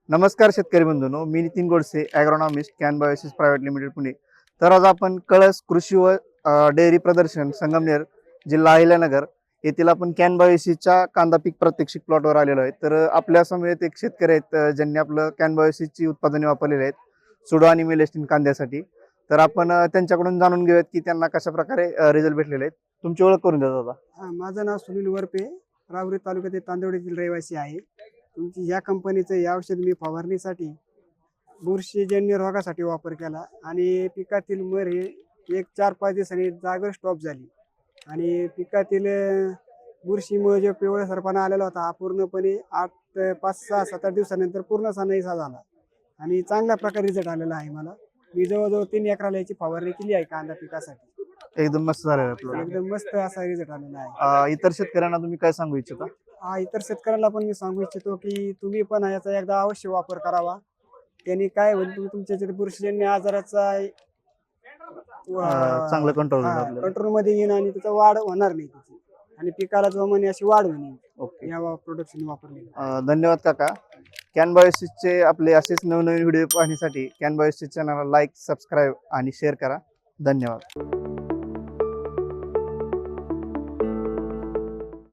नमस्कार शेतकरी बंधूंनो, मी Nitin Godse, agronomist, Kan Biosys private limited Pune. तर आज आपण कळस कृषी व डेअरी प्रदर्शन संगमनेर जिल्हा अहिल्यानगर येथील आपण कॅन बायोसिसच्या कांदा पीक प्रात्यक्षिक प्लॉटवर आलेलो आहे. तर आपल्या समवेत एक शेतकरी आहेत ज्यांनी आपलं कॅन बायोसिसची उत्पादने वापरलेली आहेत सुडो आणि मेलेस्टिन कांद्यासाठी. तर आपण त्यांच्याकडून जाणून घेऊयात की त्यांना कशा प्रकारे रिझल्ट भेटलेले आहेत. तुमची ओळख करून द्या दादा. माझं नाव सुनील वरपे, राहुरी तालुक्यातील तांदवडीतील रहिवासी आहे. तुमची या कंपनीचं हे औषध मी फवारणीसाठी बुरशीजन्य रोगासाठी वापर केला आणि पिकातील मर हे 4-5 दिवसांनी जागेवर स्टॉप झाली आणि पिकातील बुरशीमुळे जो पिवळसरपणा आलेला होता हा पूर्णपणे 5-6-7-8 दिवसानंतर पूर्णसा नाहीसा झाला आणि चांगल्या प्रकारे रिझल्ट आलेला आहे मला. मी जवळजवळ 3 एकराला याची फवारणी केली आहे कांदा पिकासाठी. एकदम मस्त झालेलं आहे आपलं. एकदम मस्त असा रिझल्ट आलेला आहे. इतर शेतकऱ्यांना तुम्ही काय सांगू इच्छिता? इतर शेतकऱ्यांना पण मी सांगू इच्छितो की तुम्ही पण याचा एकदा अवश्य वापर करावा. त्यांनी काय होईल तुमच्या बुरशीजन्य आजाराचा चांगलं कंट्रोल कंट्रोलमध्ये येईन आणि त्याचा वाढ होणार नाही त्याची आणि पिकाला जोमाने अशी वाढ होईल ओके. या प्रोडक्टने वापरले. धन्यवाद काका. कॅन बायोसिसचे आपले असेच नवनवीन व्हिडिओ पाहण्यासाठी कॅन बायोसिस चॅनलला लाईक, सबस्क्राईब आणि शेअर करा. धन्यवाद.